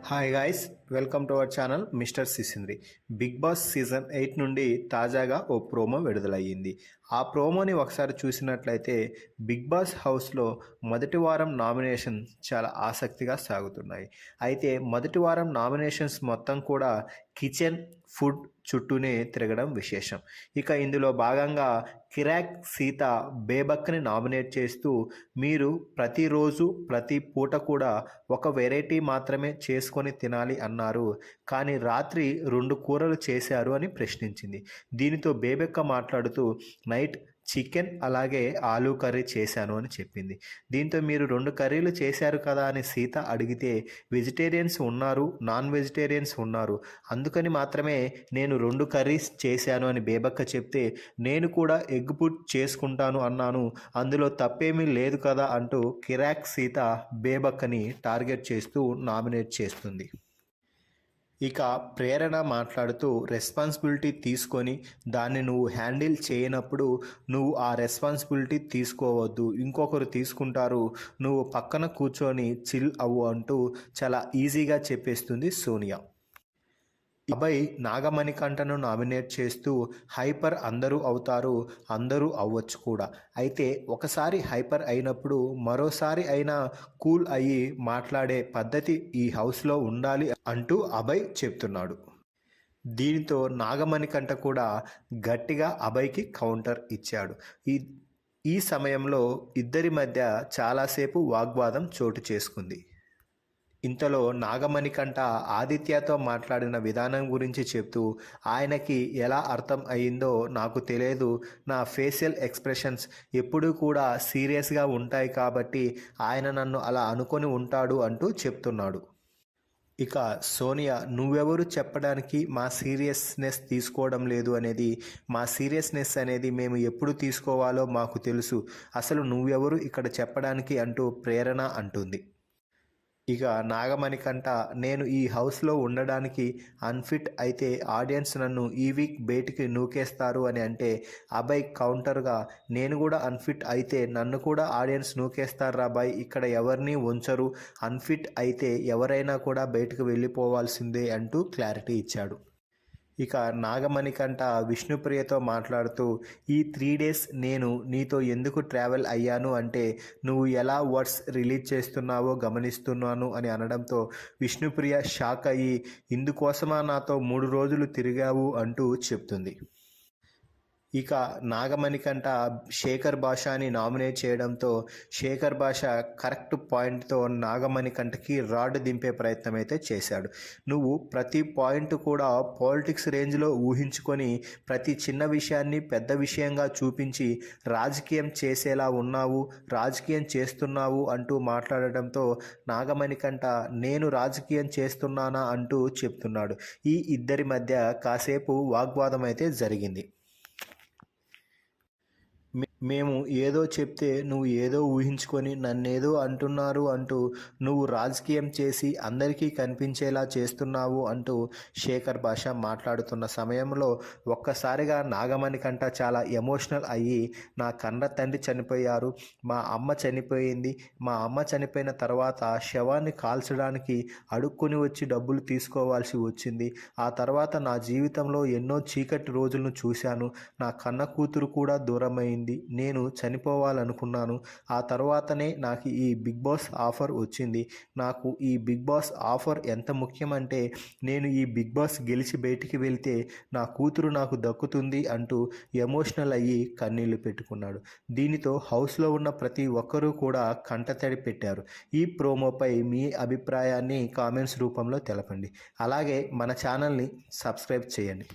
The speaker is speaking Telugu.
Hi guys, welcome to our channel mister Sisindri. Bigg Boss season 8 నుండి తాజాగా ఓ ప్రోమో విడుదలయ్యింది. ఆ ప్రోమోని ఒకసారి చూసినట్లయితే బిగ్ బాస్ హౌస్లో మొదటి వారం నామినేషన్స్ చాలా ఆసక్తిగా సాగుతున్నాయి. అయితే మొదటి వారం నామినేషన్స్ మొత్తం కూడా కిచెన్, ఫుడ్ చుట్టూనే తిరగడం విశేషం. ఇక ఇందులో భాగంగా కిరాక్ సీత బేబక్ని నామినేట్ చేస్తూ మీరు ప్రతిరోజు ప్రతి పూట కూడా ఒక వెరైటీ మాత్రమే చేసుకొని తినాలి అన్నారు, కానీ రాత్రి 2 కూరలు చేశారు అని ప్రశ్నించింది. దీనితో బేబక్క మాట్లాడుతూ నైట్ చికెన్ అలాగే ఆలూ కర్రీ చేశాను అని చెప్పింది. దీంతో మీరు 2 కర్రీలు చేశారు కదా అని సీత అడిగితే వెజిటేరియన్స్ ఉన్నారు, నాన్ వెజిటేరియన్స్ ఉన్నారు, అందుకని మాత్రమే నేను 2 కర్రీస్ చేశాను అని బేబక్క చెప్తే నేను కూడా ఎగ్ పుట్ చేసుకుంటాను అన్నాను, అందులో తప్పేమీ లేదు కదా అంటూ కిరాక్ సీత బేబక్కని టార్గెట్ చేస్తూ నామినేట్ చేస్తుంది. ఇక ప్రేరణ మాట్లాడుతూ రెస్పాన్సిబిలిటీ తీసుకొని దాన్ని నువ్వు హ్యాండిల్ చేయనప్పుడు నువ్వు ఆ రెస్పాన్సిబిలిటీ తీసుకోవద్దు, ఇంకొకరు తీసుకుంటారు, నువ్వు పక్కన కూర్చొని చిల్ అవ్వు అంటూ చాలా ఈజీగా చెప్పేస్తుంది సోనియా. అభయ్ నాగమణికంఠను నామినేట్ చేస్తూ హైపర్ అందరూ అవుతారు, అందరూ అవ్వచ్చు కూడా, అయితే ఒకసారి హైపర్ అయినప్పుడు మరోసారి అయినా కూల్ అయ్యి మాట్లాడే పద్ధతి ఈ హౌస్లో ఉండాలి అంటూ అభయ్ చెప్తున్నాడు. దీనితో నాగమణికంఠ కూడా గట్టిగా అభయ్కి కౌంటర్ ఇచ్చాడు. ఈ సమయంలో ఇద్దరి మధ్య చాలాసేపు వాగ్వాదం చోటు చేసుకుంది. ఇంతలో నాగమణికంఠ ఆదిత్యతో మాట్లాడిన విధానం గురించి చెప్తూ ఆయనకి ఎలా అర్థం అయిందో నాకు తెలియదు, నా ఫేషియల్ ఎక్స్ప్రెషన్స్ ఎప్పుడూ కూడా సీరియస్గా ఉంటాయి కాబట్టి ఆయన నన్ను అలా అనుకొని ఉంటాడు అంటూ చెప్తున్నాడు. ఇక సోనియా నువ్వెవరు చెప్పడానికి మా సీరియస్నెస్ తీసుకోవడం లేదు అనేది, మా సీరియస్నెస్ అనేది మేము ఎప్పుడు తీసుకోవాలో మాకు తెలుసు, అసలు నువ్వెవరు ఇక్కడ చెప్పడానికి అంటూ ప్రేరణ అంటుంది. ఇక నాగమణికంఠ నేను ఈ హౌస్లో ఉండడానికి అన్ఫిట్ అయితే ఆడియన్స్ నన్ను ఈ వీక్ బయటికి నూకేస్తారు అని అంటే అభయ్ కౌంటర్గా నేను కూడా అన్ఫిట్ అయితే నన్ను కూడా ఆడియన్స్ నూకేస్తారు అభయ్, ఇక్కడ ఎవరిని ఉంచరు, అన్ఫిట్ అయితే ఎవరైనా కూడా బయటకు వెళ్ళిపోవాల్సిందే అంటూ క్లారిటీ ఇచ్చాడు. ఇక నాగమణికంఠ విష్ణుప్రియతో మాట్లాడుతూ ఈ 3 days నేను నీతో ఎందుకు ట్రావెల్ అయ్యాను అంటే నువ్వు ఎలా వర్డ్స్ రిలీజ్ చేస్తున్నావో గమనిస్తున్నాను అని అనడంతో విష్ణుప్రియ షాక్ అయ్యి ఇందుకోసమా నాతో 3 రోజులు తిరిగావు అంటూ చెప్తుంది. ఇక నాగమణికంఠ శేఖర్ భాషని నామినేట్ చేయడంతో శేఖర్ భాష కరెక్ట్ పాయింట్తో నాగమణికంఠకి రాడ్ దింపే ప్రయత్నం అయితే చేశాడు. నువ్వు ప్రతి పాయింట్ కూడా పాలిటిక్స్ రేంజ్లో ఊహించుకొని ప్రతి చిన్న విషయాన్ని పెద్ద విషయంగా చూపించి రాజకీయం చేసేలా ఉన్నావు, రాజకీయం చేస్తున్నావు అంటూ మాట్లాడడంతో నాగమణికంఠ నేను రాజకీయం చేస్తున్నానా అంటూ చెప్తున్నాడు. ఈ ఇద్దరి మధ్య కాసేపు వాగ్వాదం అయితే జరిగింది. మేము ఏదో చెప్తే నువ్వు ఏదో ఊహించుకొని నన్నేదో అంటున్నారు అంటూ నువ్వు రాజకీయం చేసి అందరికీ కనిపించేలా చేస్తున్నావు అంటూ శేఖర్ భాష మాట్లాడుతున్న సమయంలో ఒక్కసారిగా నాగమణికంఠ చాలా ఎమోషనల్ అయ్యి నా కన్న తండ్రి చనిపోయారు, మా అమ్మ చనిపోయింది, మా అమ్మ చనిపోయిన తర్వాత శవాన్ని కాల్చడానికి అడుక్కుని వచ్చి డబ్బులు తీసుకోవాల్సి వచ్చింది, ఆ తర్వాత నా జీవితంలో ఎన్నో చీకటి రోజులను చూశాను, నా కన్న కూతురు కూడా దూరమైంది, నేను చనిపోవాలనుకున్నాను, ఆ తర్వాతనే నాకు ఈ బిగ్ బాస్ ఆఫర్ వచ్చింది, నాకు ఈ బిగ్ బాస్ ఆఫర్ ఎంత ముఖ్యమంటే నేను ఈ బిగ్ బాస్ గెలిచి బయటికి వెళ్తే నా కూతురు నాకు దక్కుతుంది అంటూ ఎమోషనల్ అయ్యి కన్నీళ్లు పెట్టుకున్నాడు. దీనితో హౌస్లో ఉన్న ప్రతి ఒక్కరూ కూడా కంటతడి పెట్టారు. ఈ ప్రోమోపై మీ అభిప్రాయాన్ని కామెంట్స్ రూపంలో తెలపండి. అలాగే మన ఛానల్ని సబ్స్క్రైబ్ చేయండి.